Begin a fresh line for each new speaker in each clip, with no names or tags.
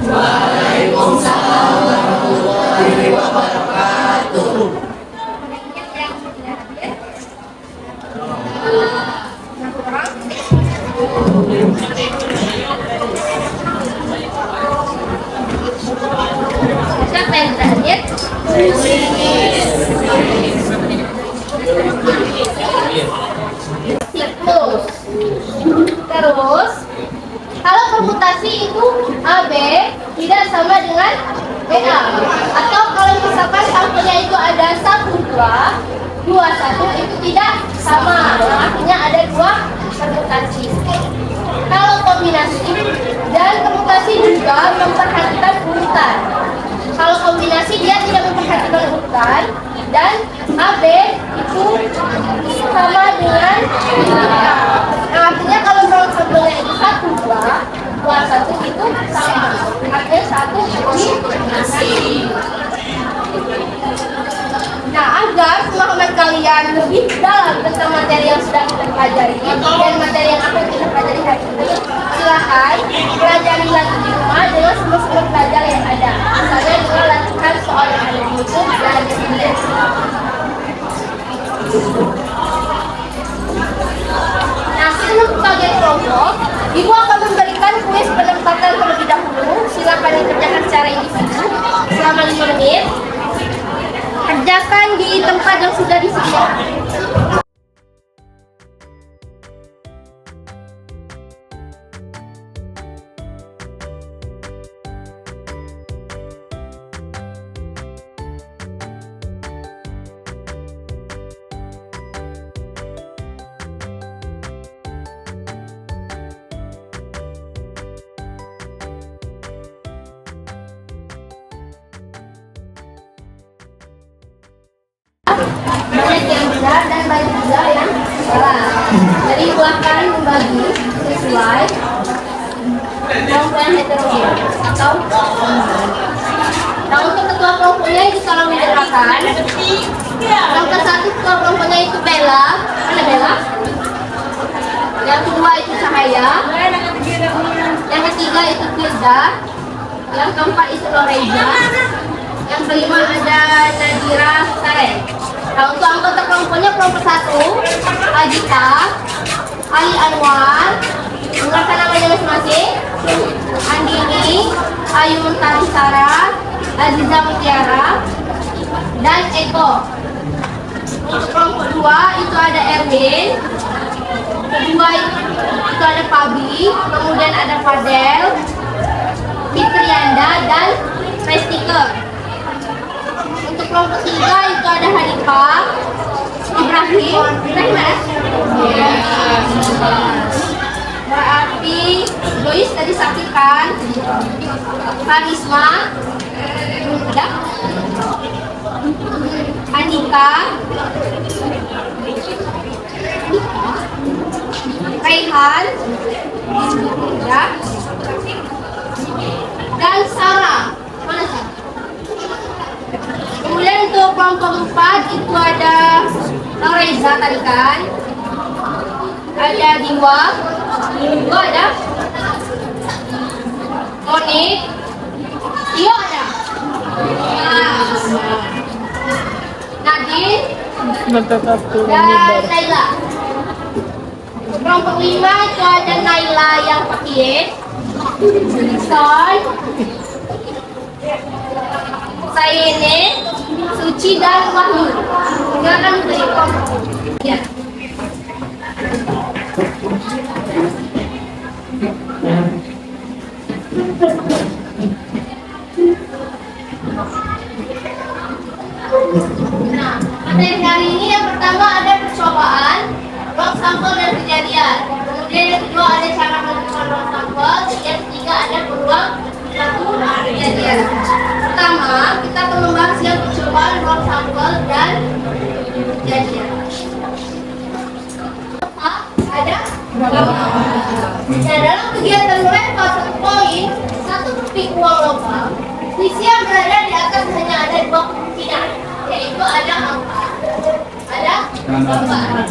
Waalaikumsalam warahmatullahi wabarakatuh.
Siapa yang terakhir? Siklus. Terus, kalau permutasi itu AB tidak sama dengan BA. Atau kalau misalkan sampelnya itu ada 1, 2, 2, 1 itu tidak sama. Artinya ada 2 permutasi. Kalau kombinasi dan permutasi juga memperhatikan urutan. Kalau kombinasi dia tidak memperhatikan urutan dan AB itu sama dengan BA. Nah, artinya kalau ruang sampelnya itu 1, 2, 2, 1 itu sama. Artinya 1 kombinasi. Nah, agar pemahaman kalian lebih dalam tentang materi yang sudah kita pelajari dan materi yang akan kita pelajari hari ini, silakan pelajari lagi di rumah dengan semua pelajar yang ada. Misalnya dengan latihan soal yang ada di YouTube dan di sini. Nah, sebelum bagian kelompok, Ibu akan memberikan kuis penempatan terlebih dahulu. Silakan dikerjakan secara individu selama 5 menit. Kerjakan di tempat yang sudah disediakan. Banyak yang benar dan banyak juga yang salah. Jadi Ibu akan membagi sesuai kelompok yang heterogen atau nah, untuk ketua kelompoknya itu tolong didengarkan. Kelompok 1 ketua kelompoknya itu Bella. Mana Bella? Yang kedua itu Cahaya. Yang ketiga itu Firda. Yang keempat itu Loreja. Yang kelima ada Nadira Sare. Nah, untuk anggota kelompoknya kelompok 1 Agita, Ali Anwar, mengenalkan namanya masing-masing, Andini, Ayu Tarisara, Aziza Mutiara, dan Eko. Untuk kelompok 2 itu ada Erwin, kedua itu ada Fabi, kemudian ada Fadel, Fitrianda, dan Restika. Untuk kelompok 3 itu ada Hanifah, Ibrahim mana? Berarti Joyce tadi saksikan, Karisma, ada Anika, Raihan, ya, dan Sarah. Mana Sarah? Kemudian untuk kelompok 4 itu ada Reza tadi kan, ada Diwa, itu ada Monik, Tio ada, Nadine, dan Naila. Kelompok 5 itu ada Naila yang pakai Son, Sayene, Suci, dan Wahyu. Silakan beri kelompok. Ya. Nah, materi hari ini yang pertama ada percobaan, ruang sampel dan kejadian. Kemudian yang kedua ada cara menentukan ruang sampel. Yang ketiga ada peluang satu kejadian. Pertama, kita akan membahas yang percobaan, ruang sampel dan kejadian. Ada? Nah, dalam kegiatan melempar 1 koin, 1 keping uang logam, sisi yang berada di atas hanya ada 2 kemungkinan, yaitu ada angka, ada gambar.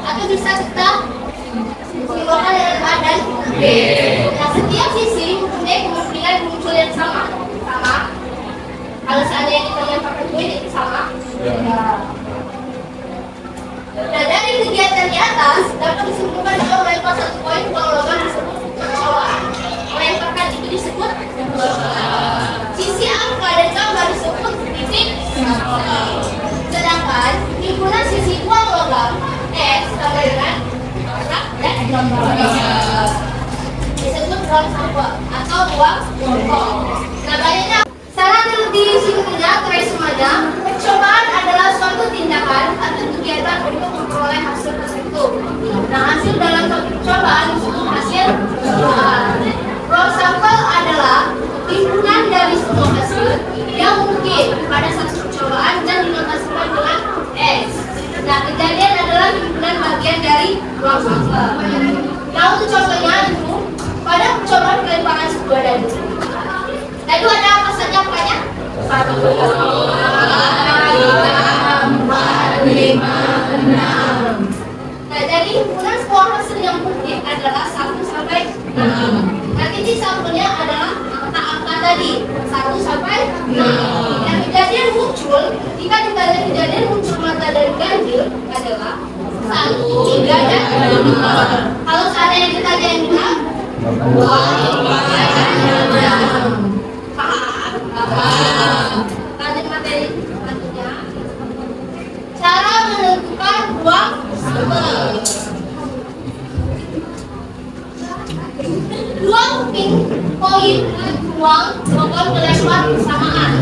Atau bisa kita simpulkan dengan A dan B. Nah, setiap sisi Kalau seandainya kita melemparkan poin itu sama. Nah, dari kegiatan di atas dapat disimpulkan bahwa melempar 1 poin kalau logam disebut percobaan. Melemparkan itu disebut sisi angka dan gambar disebut titik. Sedangkan himpunan sisi uang logam S sama dengan dan gambar disebut ruang sampah atau ruang jongkok. Nah, banyaknya secara lebih singkatnya, resumenya, percobaan adalah suatu tindakan atau kegiatan untuk memperoleh hasil tertentu. Nah, hasil dalam suatu percobaan disebut hasil percobaan. Ruang sampel adalah himpunan dari semua hasil yang mungkin pada satu percobaan dan dinotasikan dengan S. Nah, kejadian adalah himpunan bagian dari ruang sampel. Nah, untuk contohnya itu pada percobaan pelemparan sebuah dadu. Dadu ada apa saja apanya? 1, 2, 3, 4, 5, 6. Nah, jadi himpunan semua hasil yang mungkin adalah 1 sampai 6. Nah, titik sampelnya adalah angka tadi 1 sampai 6. Nah, kejadian muncul jika ditanya kejadian muncul mata dari ganjil adalah 1, 3, dan 5. Kalau seandainya ditanya yang bilang 2, 4, 6. Lanjut materi selanjutnya. Cara menentukan ruang sampel. Ruang poin ruang logam melempar bersamaan.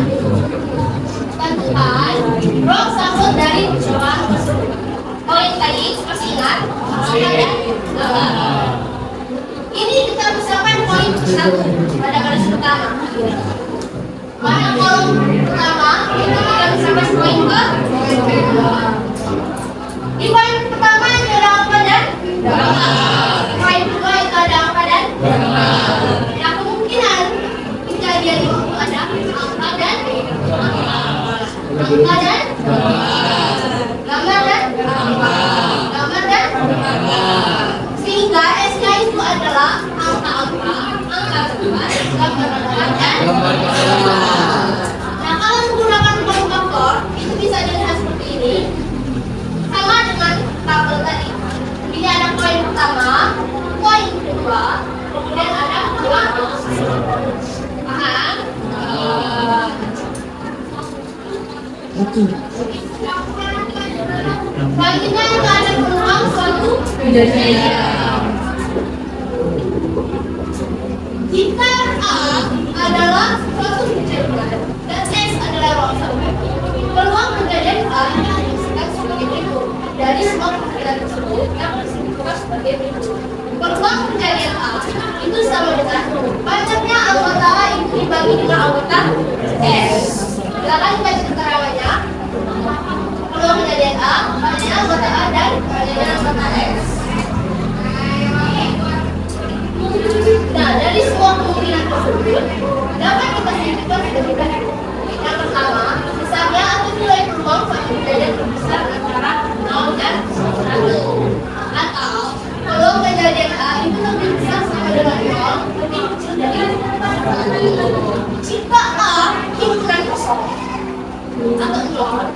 Tentukan ruang sampel dari percobaan tersebut. Poin tadi masih ingat? Ini kita misalkan poin 1 pada baris pertama. Pada kolom pertama itu kita misalkan poin ke. Di poin pertama itu ada angka dan poin kedua itu ada angka dan. Nah, kemungkinan kejadian itu ada angka dan gambar dan sehingga S-nya itu adalah angka-angka, gambar dan. Nah, kalau menggunakan faktor itu bisa dilihat seperti ini, sama dengan tabel tadi. Ini ada poin pertama, poin kedua, kemudian ada ruang. Paham? Selanjutnya itu ada peluang suatu kejadian. Jika A adalah suatu kejadian dan S adalah ruang sampel, peluang kejadian A dikasihkan sebagai berikut. Dari semua kejadian tersebut yang disimpulkan sebagai berikut. Peluang kejadian A itu sama dengan banyaknya anggota A itu dibagi dengan anggota S. Silakan baca keterangannya. Peluang kejadian A, banyaknya anggota A dan banyaknya anggota S. Nah, dari semua kemungkinan tersebut dapat kita simpulkan sebagai berikut. Yang pertama, besarnya atau nilai peluang suatu kejadian terbesar antara 0 dan 1. Atau peluang kejadian A itu lebih besar sama dengan 0, lebih kecil dari 1. Jika A himpunan kosong atau 0,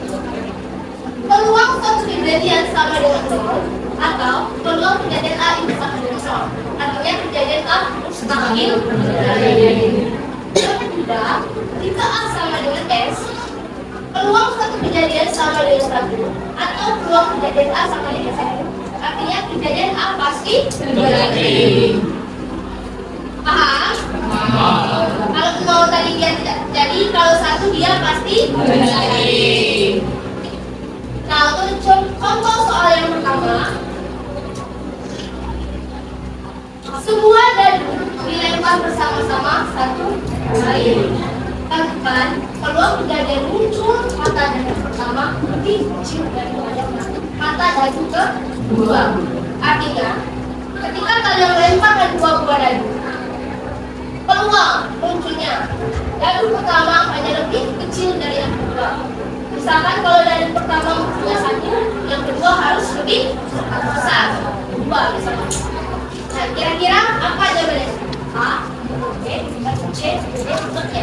peluang suatu kejadian sama dengan 0, atau peluang kejadian A itu sama dengan 0. Artinya kejadian A mustahil terjadi. Yang kedua, jika A sama dengan S, peluang suatu kejadian sama dengan 1, atau peluang kejadian A sama dengan 1. Artinya kejadian A pasti terjadi. Paham? Kalau mau tadi dia tidak jadi, kalau 1 dia pasti terjadi. Nah, untuk contoh soal yang pertama, sebuah dadu dilempar bersama-sama satu lain. Tentukan peluang kejadian muncul mata dadu pertama lebih kecil dari mata dadu kedua. Artinya, ketika kalian melemparkan dua buah dadu, peluang munculnya dadu pertama hanya lebih kecil dari yang kedua. Misalkan kalau dadu pertama munculnya 1, yang kedua harus lebih besar, 2 misalnya. Nah, kira-kira apa jawabannya? A, B, C, D, atau E?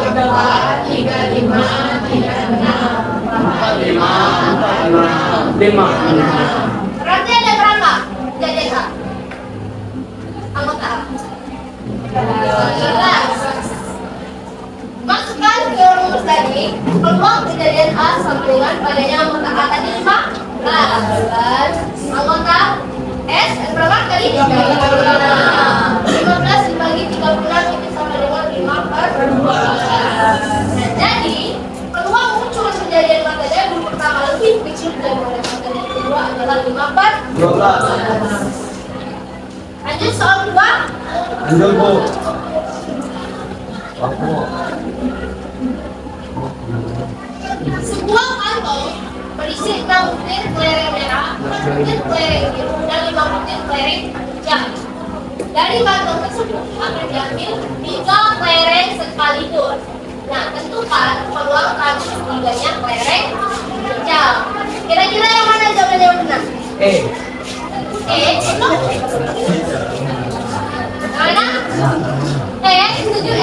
tiga empat, tiga lima, tiga enam, empat lima,
lima.
Berarti ada berapa? Jajan A. Anggota A. 11. Masukkan ke rumus tadi peluang kejadian A sambungan padanya anggota A tadi 15. Anggota S berapa kali? 15 dibagi 36 itu sama dengan 5/2. Nah, jadi peluang muncul kejadian matanya guru pertama lebih kecil daripada matanya kedua adalah 5/12. Lanjut soal 2.
Lanjut, Bu.
Sebuah kantong berisi 6 butir kelereng merah, 4 butir kelereng biru, dan 5 butir kelereng hijau. Dari kantong tersebut akan diambil 3 kelereng sekaligus. Nah, tentukan peluang kantong tiganya kelereng hijau. Kira-kira yang mana jawabannya yang benar? Itu? Mana? Setuju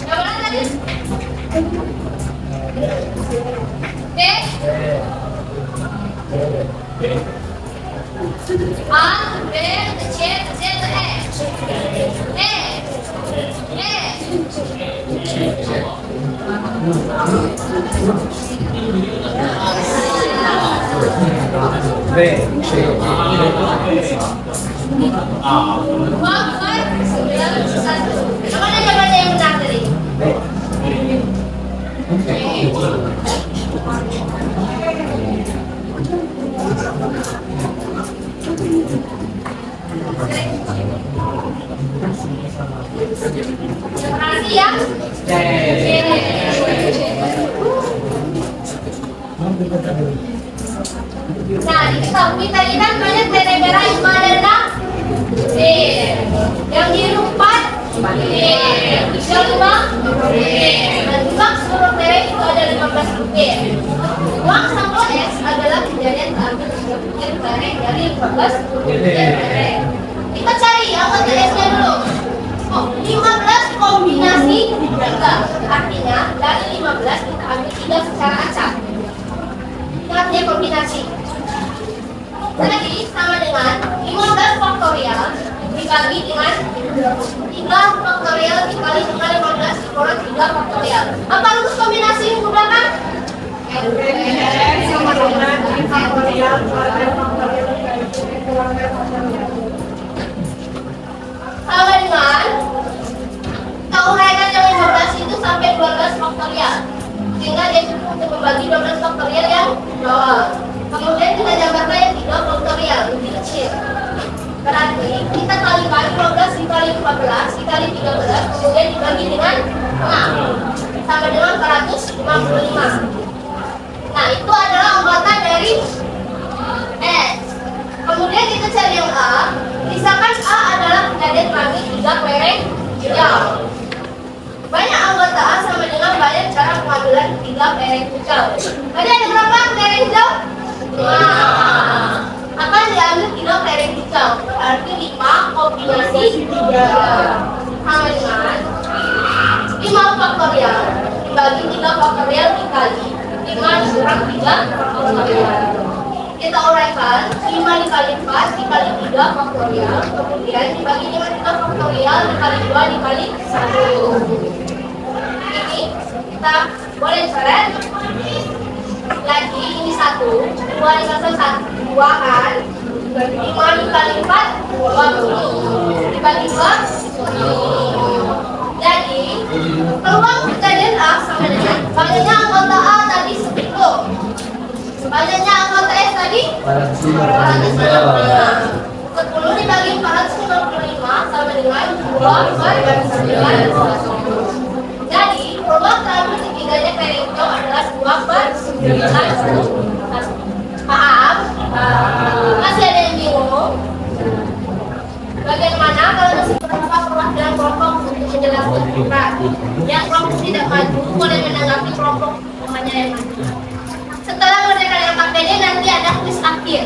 Yang mana tadi? B. A, B, C, D, E.
B.
Mana jawabannya yang benar tadi? Terima ya. Nah, diketahui tadi kan banyak kelereng merah yang mana dan enam? B. Yang biru 4? B. Yang 5? B. Dan 5 15 butir. Uang sampel S adalah kejadian terambil 3 butir bareng dari 15 butir bareng. Kita cari anggota S-nya dulu. Oh, 15 kombinasi 3. Artinya dari 15 kita ambil 3 secara acak. Artinya kombinasi. Jadi sama dengan 15 faktorial dibagi dengan 3 faktorial dikali dengan 15 dikurang 3 faktorial. Apa rumus kombinasi yang belakang?
Sama dengan faktorial faktorial.
Sama dengan kita uraikan yang 15 itu sampai 12 faktorial, sehingga dia cukup untuk membagi 12 faktorial yang bawah. Kemudian kita jabarkan yang 3 faktorial lebih kecil. Berarti kita kalikan 12 dikali 14 dikali 13 kemudian dibagi dengan 6 sama dengan 455. Nah, itu adalah anggota dari S. Kemudian kita cari yang A. Misalkan A adalah kejadian kami 3 kelereng hijau. Banyak anggota A sama dengan banyak cara pengambilan 3 kelereng hijau. Tadi ada berapa kelereng hijau? Nah, akan diambil 3 kelereng hijau. Berarti 5 kombinasi 3 sama dengan 5 faktorial dibagi 3 faktorial dikali 5 dikurang 3 faktorial. Kita uraikan 5 dikali 4 dikali 3 faktorial, kemudian dibagi dengan 3 faktorial dikali 2 dikali 1. Ini kita boleh coret. Lagi ini 1, 2 dikali 1, 2 kan. 5 dikali 4, 20 dibagi 2, 10. Jadi peluang kejadian A sama dengan banyaknya anggota A tadi 10, banyaknya anggota S tadi 455. 10 dibagi 455 sama dengan 2/9. Jadi peluang terambil ketiganya kelereng hijau adalah 2/9. Paham? Masih ada yang bingung? Bagaimana kalau masih beberapa perwakilan kelompok untuk menjelaskan program? Yang kelompok tidak maju boleh menanggapi kelompok temannya yang maju. Setelah mendengar yang KPD nanti ada kuis akhir.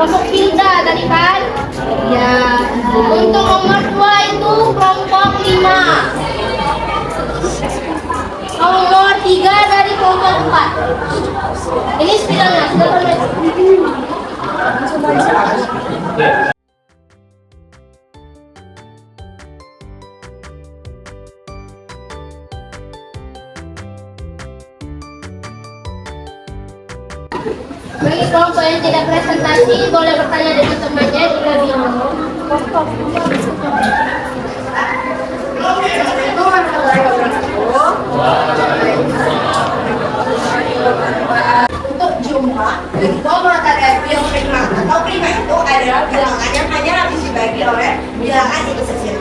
Kelompok Hilda tadi kan? Ya. Untuk nomor 2 itu kelompok 5. Nomor 3 dari kelompok 4. Ini spiralnya, bagi kelompok yang tidak presentasi boleh bertanya dengan temannya jika bingung.
Untuk jumlah kedua mata dari yang prima atau prima itu adalah bilangan yang hanya harus dibagi oleh bilangan itu saja.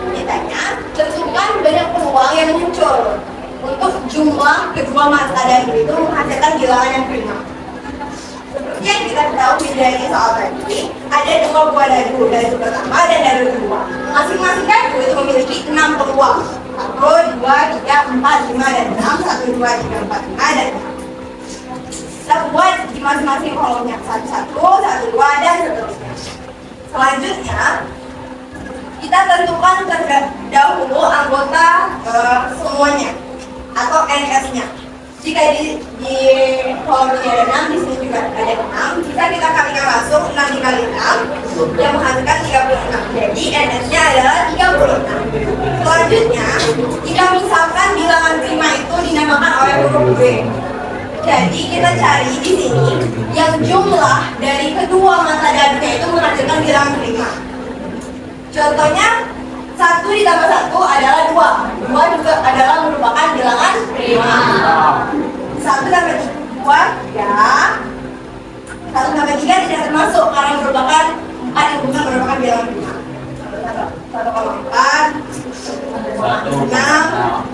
Ditanya, tentukan banyak peluang yang muncul untuk jumlah kedua mata dari itu menghasilkan bilangan yang prima. Seperti yang kita ketahui dari soal tadi, ada dua buah dadu, dadu pertama dan dadu kedua. Masing-masing dadu itu memiliki 6 peluang. 1, 2, 3, 4, 5, dan 6. 1, 2, 3, 4, 5, dan 6. Kita buat di masing-masing kolomnya 1, 1, 1, 2, dan seterusnya. Selanjutnya, kita tentukan terlebih dahulu anggota semuanya atau NS-nya. Jika di kolom ini ada 6, di sini juga ada 6, bisa kita kalikan langsung 6 dikali 6 yang menghasilkan 36. Jadi NS-nya adalah 36. Selanjutnya, jika misalkan bilangan prima itu dinamakan oleh huruf B. Jadi kita cari di sini yang jumlah dari kedua mata dadunya itu menghasilkan bilangan prima. Contohnya 1 ditambah 1 adalah 2. 2 juga adalah merupakan bilangan prima. 1 tambah 2 ya. 1 tambah 3 tidak termasuk karena merupakan 4 yang bukan merupakan bilangan prima. 1,4 6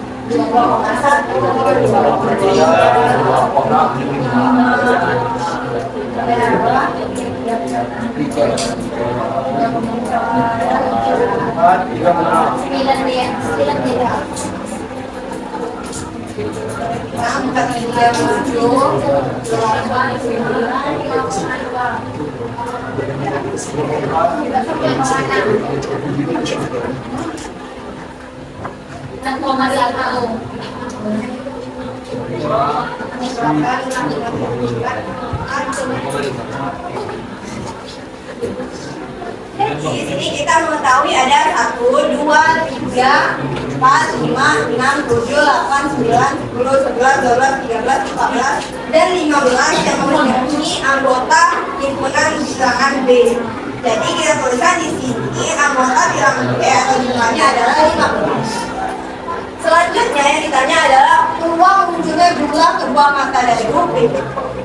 Di sini kita mengetahui ada 1, 2, 3, 4, 5, 6, 7, 8, 9, 10, 11, 12, 13, 14, dan 15 yang memenuhi anggota himpunan bilangan B. Jadi kita tuliskan di sini anggota bilangan B atau jumlahnya adalah 15. Selanjutnya yang ditanya adalah peluang munculnya jumlah kedua mata dari grup B.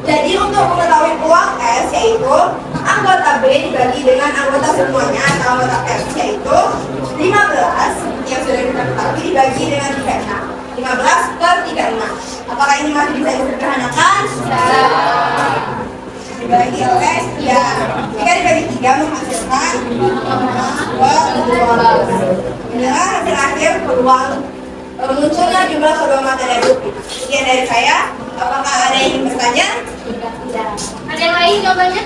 Jadi untuk mengetahui peluang S yaitu anggota B dibagi dengan anggota semuanya atau anggota S yaitu 15 yang sudah kita ketahui dibagi dengan 36. 15 per 36. Apakah ini masih bisa disederhanakan? Dibagi oleh 3. Jika dibagi 3 menghasilkan 12. Inilah hasil akhir peluang munculnya jumlah kedua mata dari grup. Sekian dari saya. Apakah ada yang ingin bertanya?
Tidak. Ada yang lain jawabannya?